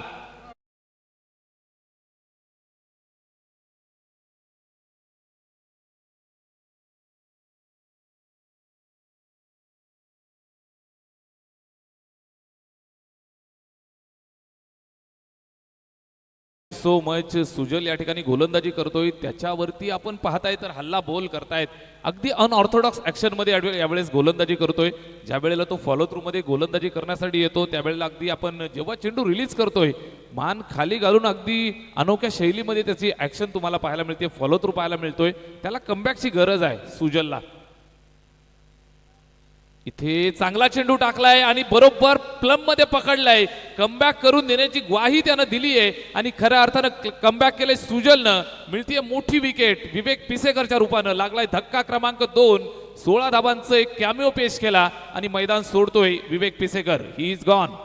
So much. सुजल या ठिकाणी गोलंदाजी करतोय. त्याच्यावरती आपण पाहताय तर हल्ला बोल करतायत. अगदी अनऑर्थोडॉक्स ऍक्शन मध्ये यावेळेस गोलंदाजी करतोय. ज्या वेळेला तो फॉलो थ्रू मध्ये गोलंदाजी करण्यासाठी येतो त्यावेळेला अगदी आपण जेव्हा चेंडू रिलीज करतोय मान खाली घालून अगदी अनोख्या शैलीमध्ये त्याची ऍक्शन तुम्हाला पाहायला मिळते. फॉलो थ्रू पाहायला मिळतोय. त्याला कमबॅकची गरज आहे सुजलला. इथे चांगला चेंडू टाकलाय आणि बरोबर प्लम मध्ये पकडलाय. कमबॅक करून देण्याची ग्वाही त्यानं दिली आहे आणि खऱ्या अर्थानं कमबॅक केलंय सुजलनं. मिळतीये मोठी विकेट. विवेक पिसेकरच्या रूपानं. लागलाय धक्का क्रमांक 2. 16 धावांचं एक कॅमिओ पेश केला आणि मैदान सोडतोय विवेक पिसेकर. He is gone.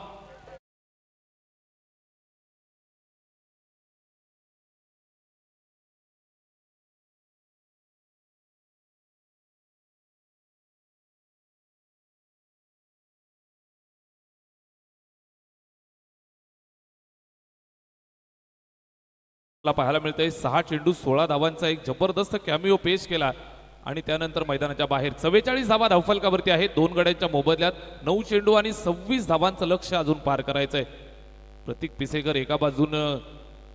पाहायला मिळतंय 6 चेंडू 16 धावांचा एक जबरदस्त कॅमिओ पेश केला आणि त्यानंतर मैदानाच्या बाहेर 44 धावा धावफलकावरती आहेत. 2 गड्यांच्या मोबदल्यात 9 चेंडू आणि 26 धावांचं लक्ष्य अजून पार करायचंय. प्रतीक पिसेकर एका बाजूनं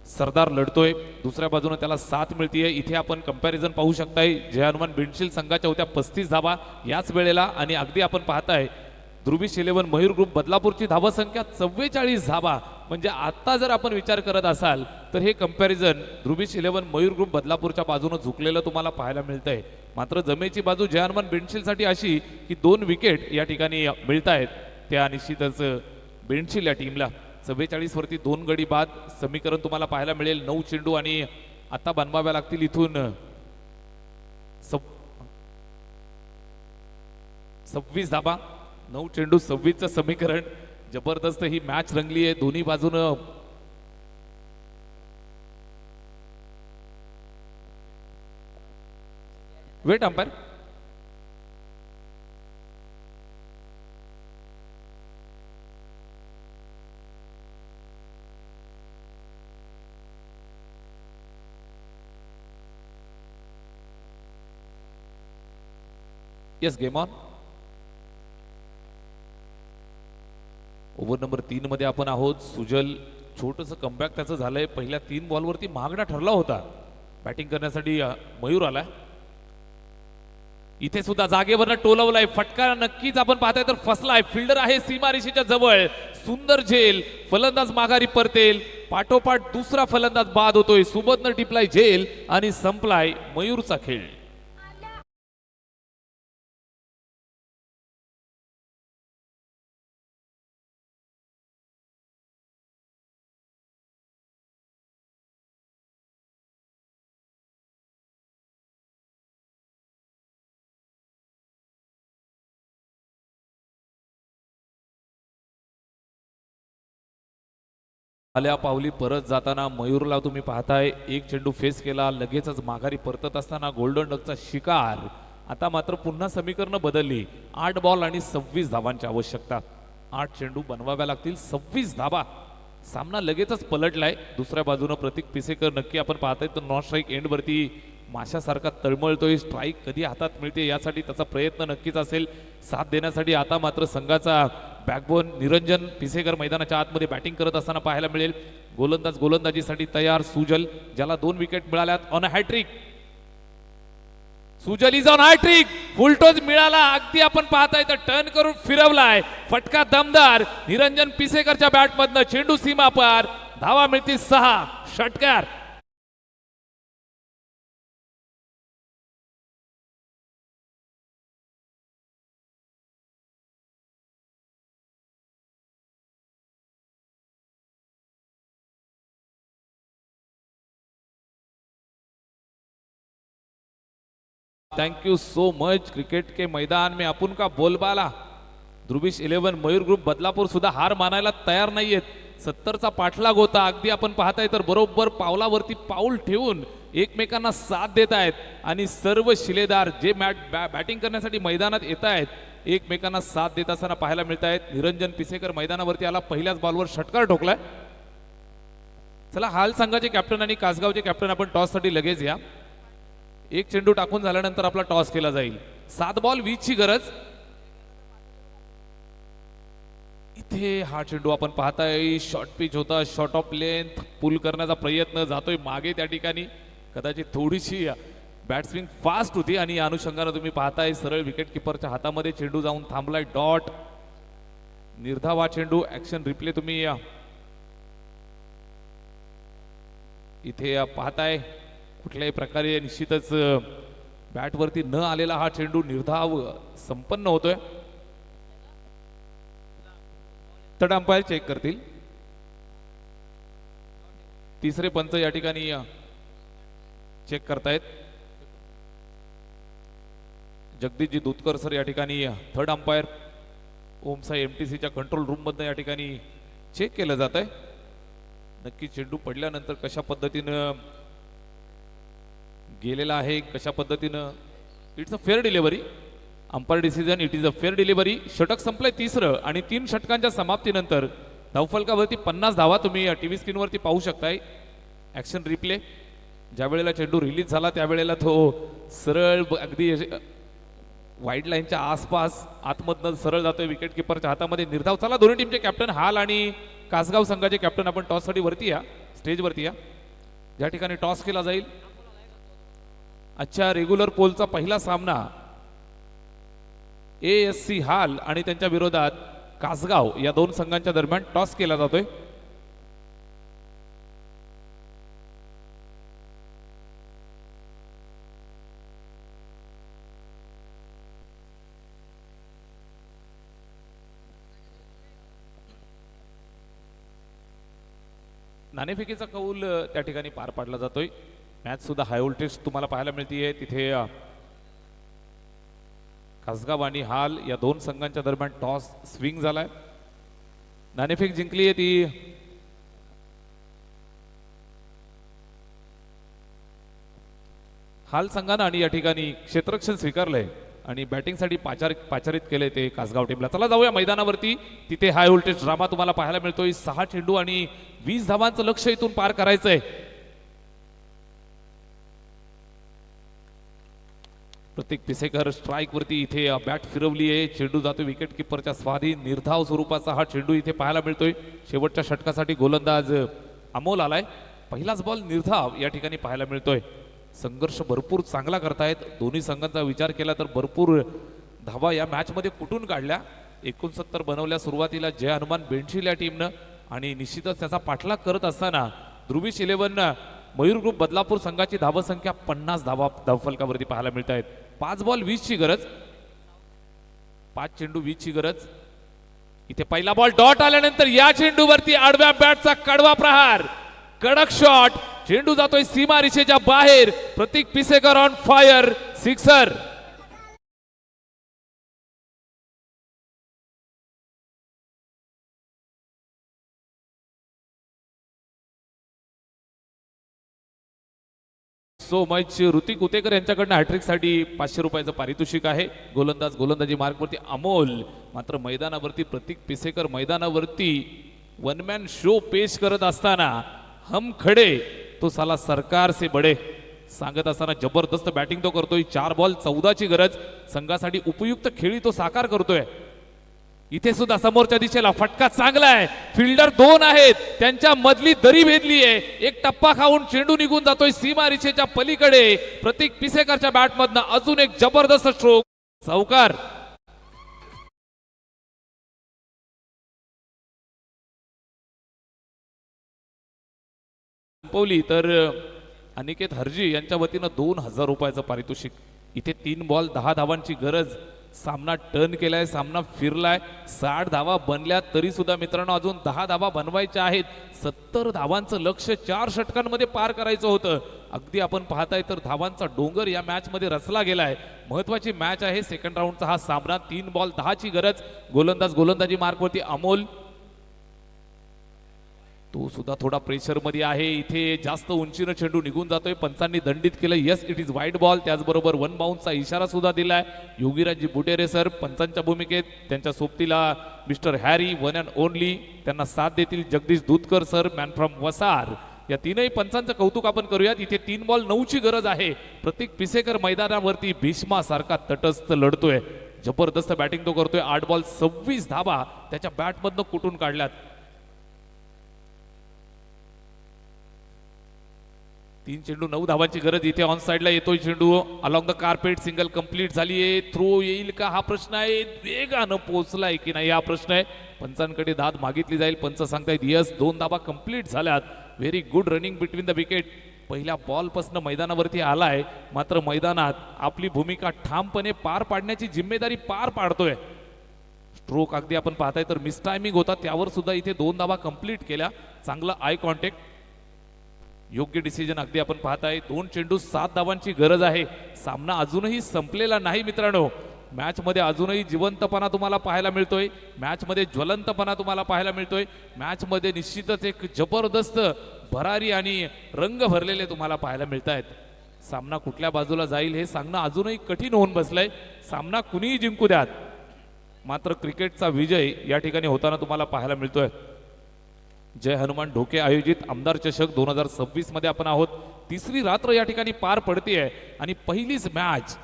सरदार लढतोय, दुसऱ्या बाजूनं त्याला साथ मिळतीये. इथे आपण कंपॅरिझन पाहू शकताय. जय हनुमान बेंडशील संघाच्या होत्या 35 धावा याच वेळेला आणि अगदी आपण पाहताय ध्रुवीश 11 मयूर ग्रुप बदलापूरची धावसंख्या 44 धावा. म्हणजे आता जर आपण विचार करत असाल तर हे कंपॅरिझन ध्रुवीश 11 मयूर ग्रुप बदलापूरच्या बाजूने झुकलेलं तुम्हाला पाहायला मिळतंय. मात्र जमेची बाजू जय हनुमान बेंडशीलसाठी अशी की 2 विकेट या ठिकाणी मिळत आहेत. त्या निश्चितच बेंडशील या टीमला 44 वरती 2 गडी बाद समीकरण तुम्हाला पाहायला मिळेल. 9 चेंडू आणि आता बनवाव्या लागतील इथून 26 धाबा. 9 चेंडू 26चं समीकरण. जबरदस्त ही मॅच रंगली आहे दोन्ही बाजूनं. Wait umpire. Yes game on. Over number 3 मध्ये आपण आहोत. सुजल छोटंसं कमबॅक त्याचं झालंय. पहिल्या 3 बॉलवरती महागडा ठरला होता. बॅटिंग करण्यासाठी मयूर आलाय. इथे सुद्धा जागेवरनं टोलवलाय. फटका नक्कीच आपण पाहताय तर फसलाय. फिल्डर आहे सीमारेषेच्या जवळ. सुंदर झेल. फलंदाज माघारी परतेल. पाठोपाठ दुसरा फलंदाज बाद होतोय. सुबोधनं टिपलाय झेल आणि संपलाय मयूरचा खेळ. आल्या पावली परत जाताना मयूरला तुम्ही पाहताय. एक चेंडू फेस केला. लगेचच माघारी परतत असताना गोल्डन डकचा शिकार. आता मात्र पुन्हा समीकरण बदलली. 8 बॉल आणि 26 धावांची आवश्यकता. 8 चेंडू बनवाव्या लागतील. 26 धावा. सामना लगेचच पलटलाय. दुसऱ्या बाजूनं प्रतीक पिसेकर नक्की आपण पाहताय तर नॉन स्ट्राईक एंडवरती माशासारखा तळमळतोय. स्ट्राईक कधी हातात मिळते यासाठी त्याचा प्रयत्न नक्कीच असेल. साथ देण्यासाठी आता मात्र संघाचा बॅकबोन निरंजन पिसेकर मैदानाच्या आतमध्ये बॅटिंग करत असताना पाहायला मिळेल. गोलंदाज गोलंदाजीसाठी तयार. सुजल ज्याला 2 विकेट मिळाल्यात on a hattrick. Sujal is on hattrick. Full toss मिळाला. अगदी आपण पाहताय तर टर्न करून फिरवलाय. फटका दमदार निरंजन पिसेकरच्या बॅटमधनं. चेंडू सीमा पार. धावा मिळतील 6. षटकार. Thank you so much. Cricket के मैदान में अपुन का बोलबाला. ध्रुवीश 11 मयूर ग्रुप बदलापूर सुद्धा हार मानायला तयार नाहीयेत. 70चा पाठलाग होता. अगदी आपण पाहताय तर बरोबर पावलावरती पाऊल ठेवून एकमेकांना साथ देत आहेत आणि सर्व शिलेदार जे बॅटिंग करण्यासाठी मैदानात येत आहेत एकमेकांना साथ देत असताना पाहायला मिळत आहेत. निरंजन पिसेकर मैदानावरती आला. पहिल्याच बॉलवर षटकार ठोकलाय. चला हाल संघाचे कॅप्टन आणि कासगावचे कॅप्टन आपण टॉससाठी लगेच या. एक चेंडू टाकून झाल्यानंतर आपला टॉस केला जाईल. 7 बॉल 20 ची गरज. इथे हा चेंडू आपण पाहताय. शॉर्ट पिच होता. शॉर्ट ऑफ लेंथ पुल करण्याचा प्रयत्न जातोय मागे. त्या ठिकाणी कदाचित थोडीशी बॅट स्विंग फास्ट होती आणि या अनुषंगाने तुम्ही पाहताय सरळ विकेट किपरच्या हातामध्ये चेंडू जाऊन थांबलाय. डॉट. निर्धावा चेंडू. ऍक्शन रिप्ले तुम्ही इथे पाहताय. कुठल्याही प्रकारे निश्चितच बॅटवरती न आलेला हा चेंडू निर्धाव संपन्न होतोय. थर्ड अंपायर चेक करतील. तिसरे पंच या ठिकाणी चेक करतायत. जगदीशजी दूधकर सर या ठिकाणी थर्ड अंपायर. ओमसाई एमटीसीच्या कंट्रोल रूम मधनं या ठिकाणी चेक केलं जात आहे. नक्की चेंडू पडल्यानंतर कशा पद्धतीनं गेलेला आहे, कशा पद्धतीनं. It's a fair delivery. Umpire decision. It is a fair delivery. षटक संपलंय तिसरं आणि 3 षटकांच्या समाप्तीनंतर धावफलकावरती 50 धावा तुम्ही टीव्ही स्क्रीनवरती पाहू शकताय. Action replay. ज्या वेळेला चेंडू रिलीज झाला त्यावेळेला तो सरळ अगदी वाईड लाईनच्या आसपास आतमधनं सरळ जातोय विकेट किपरच्या हातामध्ये. निर्धाव. चला दोन्ही टीमचे कॅप्टन हाल आणि कासगाव संघाचे कॅप्टन आपण टॉससाठी वरती या. स्टेजवरती या. ज्या ठिकाणी टॉस केला जाईल. अच्छा रेग्युलर पोलचा पहिला सामना ASC हाल आणि त्यांच्या विरोधात कासगाव या दोन संघांच्या दरम्यान टॉस केला जातोय. नाणेफेकीचा कौल त्या ठिकाणी पार पाडला जातोय. मॅच सुद्धा हाय व्होल्टेज तुम्हाला पाहायला मिळतीये. तिथे कासगाव आणि हाल या दोन संघांच्या दरम्यान टॉस स्विंग झालाय. नाणेफेक जिंकली आहे ती हाल संघानं आणि या ठिकाणी क्षेत्ररक्षण स्वीकारलंय आणि बॅटिंगसाठी पाचारित केले ते कासगाव टीमला. चला जाऊया मैदानावरती. तिथे हाय व्होल्टेज ड्रामा तुम्हाला पाहायला मिळतोय. 6 चेंडू आणि 20 धावांचं लक्ष इथून पार करायचंय. प्रत्येक पिसेकर स्ट्राईक वरती इथे बॅट फिरवली आहे. चेंडू जातोय विकेट किपरच्या स्वाधीन. निर्धाव स्वरूपाचा हा चेंडू इथे पाहायला मिळतोय. शेवटच्या षटकासाठी गोलंदाज अमोल आलाय. पहिलाच बॉल निर्धाव या ठिकाणी पाहायला मिळतोय. संघर्ष भरपूर चांगला करतायत. दोन्ही संघांचा विचार केला तर भरपूर धावा या मॅच मध्ये कुठून काढल्या. 69 बनवल्या सुरुवातीला जय हनुमान बेंशील या टीमनं आणि निश्चितच त्याचा पाठलाग करत असताना ध्रुवीश 11 मयूर ग्रुप बदलापूर संघाची धावसंख्या 50 धावफलकावरती पाहायला मिळत आहेत. 5 बॉल 20 ची गरज. 5 चेंडू 20 ची गरज. इथे पहिला बॉल डॉट आल्यानंतर या चेंडूवरती आडव्या बॅटचा कडवा प्रहार. कडक शॉट. चेंडू जातोय सीमा रेषेच्या बाहेर. Pratik Pisekar on fire. Sixer. So much Hrithik Utekar यांच्याकडनं हॅट्रिक साठी 500 रुपयाचं पारितोषिक आहे. गोलंदाजी मार्गवरती अमोल. मात्र मैदानावरती प्रतीक पिसेकर मैदानावरती वन मॅन शो पेश करत असताना हम खडे तो साला सरकार से बडे सांगत असताना जबरदस्त बॅटिंग तो करतोय. 4 बॉल 14 ची गरज. संघासाठी उपयुक्त खेळी तो साकार करतोय. इथे सुद्धा समोरच्या दिशेला फटका चांगला आहे. फिल्डर 2 आहेत. त्यांच्या मधली दरी भेदली आहे. एक टप्पा खाऊन चेंडू निघून जातोय सीमा रेषेच्या पलीकडे. प्रतीक पिसेकरच्या बॅटमधनं अजून एक जबरदस्त स्ट्रोक. चौकार. संपवली तर अनिकेत हरजी यांच्या वतीनं 2000 रुपयाचं पारितोषिक. इथे 3 बॉल 10 धावांची गरज. सामना टर्न केलाय. सामना फिरलाय. 60 धावा बनल्या तरी सुद्धा मित्रांनो अजून 10 धावा बनवायच्या आहेत. 70 धावांचं लक्ष 4 षटकांमध्ये पार करायचं होतं. अगदी आपण पाहताय तर धावांचा डोंगर या मॅच मध्ये रचला गेलाय. महत्वाची मॅच आहे. सेकंड राऊंडचा हा सामना. 3 बॉल 10 ची गरज. गोलंदाजी मार्कवरती अमोल. तो सुद्धा थोडा प्रेशर मध्ये आहे. इथे जास्त उंचीनं चेंडू निघून जातोय. पंचांनी दंडित केलं. Yes it is wide ball. त्याचबरोबर 1 बाउन्सचा इशारा सुद्धा दिलाय. योगीराजी बुटेरे सर पंचांच्या भूमिकेत. त्यांच्या सोबतीला mister Harry one and only. त्यांना साथ देतील जगदीश दूधकर सर मॅन फ्रॉम वसार. या तीनही पंचांचं कौतुक आपण करूयात. इथे 3 बॉल 9 ची गरज आहे. प्रतीक पिसेकर मैदानावरती भीष्मा सारखा तटस्थ लढतोय. जबरदस्त बॅटिंग तो करतोय. 8 बॉल 26 धावा त्याच्या बॅटमधनं कुठून काढल्यात. 3 चेंडू 9 धावांची गरज. इथे ऑन साइडला येतोय चेंडू. Along the carpet. Single complete झालीये. थ्रो येईल का हा प्रश्न आहे. वेगानं पोहोचलाय की नाही हा प्रश्न आहे. पंचांकडे दाद मागितली जाईल. पंच सांगतायत यस. 2 धावा कंप्लीट झाल्यात. Very good running between the wicket. पहिल्या बॉल पासून मैदानावरती आलाय. मात्र मैदानात आपली भूमिका ठामपणे पार पाडण्याची जिम्मेदारी पार पाडतोय. स्ट्रोक अगदी आपण पाहताय तर मिस टायमिंग होता. त्यावर सुद्धा इथे 2 धावा कंप्लीट केल्या. चांगला आय कॉन्टॅक्ट. योग्य डिसिजन अगदी आपण पाहताय. 2 चेंडू 7 धावांची गरज आहे. सामना अजूनही संपलेला नाही मित्रांनो. मॅच मध्ये अजूनही जिवंतपणा तुम्हाला पाहायला मिळतोय. मॅच मध्ये ज्वलंतपणा तुम्हाला पाहायला मिळतोय. मॅच मध्ये निश्चितच एक जबरदस्त भरारी आणि रंग भरलेले तुम्हाला पाहायला मिळत आहेत. सामना कुठल्या बाजूला जाईल हे सांगणं अजूनही कठीण होऊन बसलंय. सामना कुणीही जिंकू द्यात. मात्र क्रिकेटचा विजय या ठिकाणी होताना तुम्हाला पाहायला मिळतोय. जय हनुमान ढोके आयोजित आमदार चषक 2026 मध्ये आपण आहोत. 3री रात्र या ठिकाणी पार पडतेय आणि पहिलीच मॅच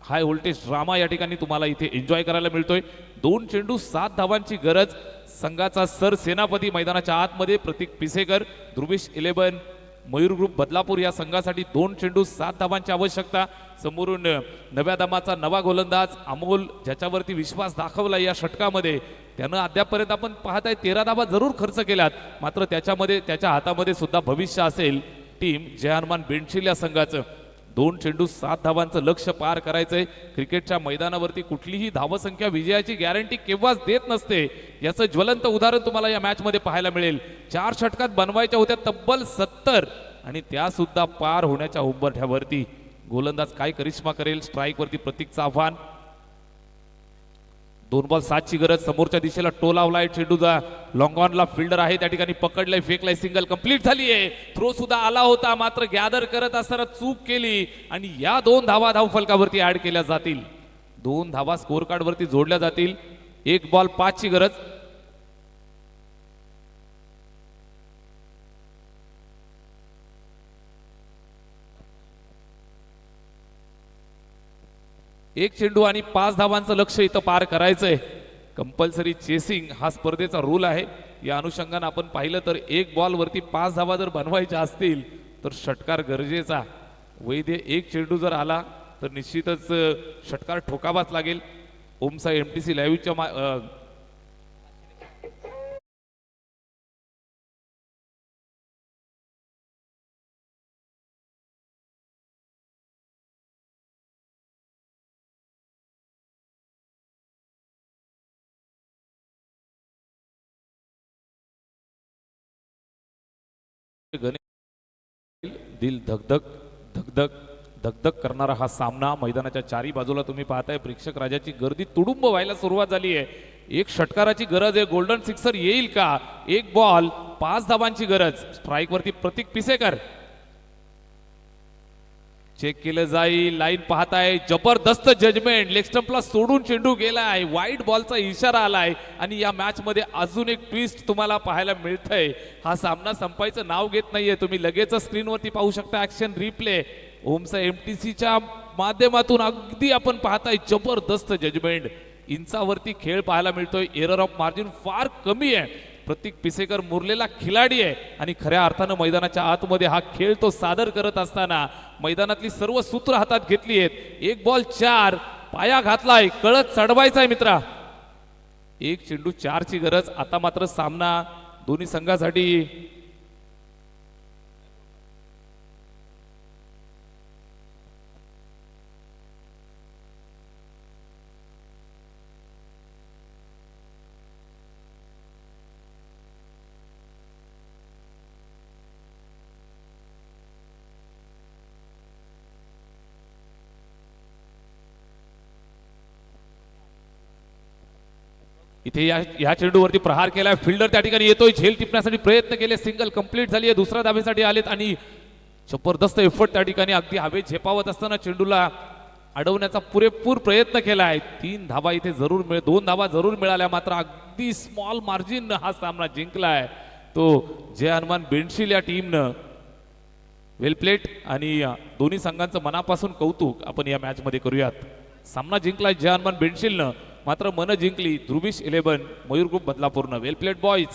हाय व्होल्टेज ड्रामा या ठिकाणी तुम्हाला इथे एन्जॉय करायला मिळतोय. 2 चेंडू 7 धावांची गरज. संघाचा सर सेनापती मैदानाच्या आतमध्ये प्रतीक पिसेकर. ध्रुवीश 11 मयूर ग्रुप बदलापूर या संघासाठी 2 चेंडू 7 धावांची आवश्यकता. समोरून नव्या दमाचा नवा गोलंदाज अमोल, ज्याच्यावरती विश्वास दाखवला या षटकामध्ये, त्यानं अद्यापर्यंत आपण पाहताय 13 धावा जरूर खर्च केल्यात, मात्र त्याच्या हातामध्ये सुद्धा भविष्य असेल टीम जय हनुमान बेंडशील या संघाचं. 2 चेंडू 7 धावांचं लक्ष्य पार करायचंय. क्रिकेटच्या मैदानावरती कुठलीही धावसंख्या विजयाची गॅरंटी केव्हाच देत नसते, याचं ज्वलंत उदाहरण तुम्हाला या मॅच मध्ये पाहायला मिळेल. 4 षटकात बनवायच्या होत्या तब्बल 70 आणि त्या सुद्धा पार होण्याच्या उंबरठ्यावरती. गोलंदाज काय करिश्मा करेल. स्ट्राईक वरती प्रतीकचं आव्हान. 2 बॉल 7 ची गरज. समोरच्या दिशेला टोल लावलाय चेंडूचा. लॉंग ऑनला फिल्डर आहे, त्या ठिकाणी पकडलाय, फेकलाय, सिंगल कंप्लीट झाली आहे. थ्रो सुद्धा आला होता, मात्र गॅदर करत असताना चूक केली आणि या 2 धावा धावफलकावरती ऍड केल्या जातील. 2 धावा स्कोर कार्ड वरती जोडल्या जातील. 1 बॉल 5 ची गरज. एक चेंडू आणि 5 धावांचं लक्ष्य इथं पार करायचंय. कंपल्सरी चेसिंग हा स्पर्धेचा रूल आहे. या अनुषंगाने आपण पाहिलं तर 1 बॉल वरती 5 धावा जर बनवायच्या असतील तर षटकार गरजेचा. वैध 1 चेंडू जर आला तर निश्चितच षटकार ठोकावाच लागेल. ओमसा एमटीसी लाईव्हच्या दिल धगधग धगधग धगधग करणारा हा सामना. मैदानाच्या चारी बाजूला तुम्ही पाहताय प्रेक्षक राजाची गर्दी तुडुंब व्हायला सुरुवात झाली आहे. एक षटकाराची गरज आहे. गोल्डन सिक्सर येईल का. 1 बॉल 5 धावांची गरज. स्ट्राईक वरती प्रतीक पिसेकर. चेक केलं जाईल. लाईन पाहताय, जबरदस्त जजमेंट. लेग स्टंपला सोडून चेंडू गेलाय. वाईट बॉलचा इशारा आलाय आणि या मॅच मध्ये अजून एक ट्विस्ट तुम्हाला पाहायला मिळतंय. हा सामना संपायचं नाव घेत नाहीये. तुम्ही लगेच स्क्रीनवरती पाहू शकता ऍक्शन रिप्ले. ओमसा एमटीसीच्या माध्यमातून अगदी आपण पाहताय जबरदस्त जजमेंट. इंचावरती खेळ पाहायला मिळतोय. एरर ऑफ मार्जिन फार कमी आहे. प्रतीक पिसेकर मुरलेला खिलाडी आहे आणि खऱ्या अर्थानं मैदानाच्या आतमध्ये हा खेळ तो सादर करत असताना मैदानातली सर्व सूत्र हातात घेतली आहेत. 1 बॉल 4 पाया घातलाय. कळत चढवायचाय मित्रा. 1 चेंडू 4 ची गरज. आता मात्र सामना दोन्ही संघासाठी इथे या चेंडूवरती प्रहार केलाय. फिल्डर त्या ठिकाणी येतोय, झेल टिपण्यासाठी प्रयत्न केले. सिंगल कंप्लीट झाली आहे. दुसऱ्या धावेसाठी आलेत आणि जबरदस्त एफर्ट त्या ठिकाणी अगदी हवेत झेपावत असताना चेंडूला अडवण्याचा पुरेपूर प्रयत्न केलाय. 3 धावा इथे जरूर 2 धावा जरूर मिळाल्या, मात्र अगदी स्मॉल मार्जिन हा सामना जिंकलाय तो जय हनुमान बेंडशील या टीमनं. वेल प्लेट आणि दोन्ही संघांचं मनापासून कौतुक आपण या मॅच मध्ये करूयात. सामना जिंकलाय जय हनुमान बेंडशीलनं, मात्र मन जिंकली ध्रुविश 11 मयूर ग्रुप बदलापूरनं. वेल प्लेट बॉईज.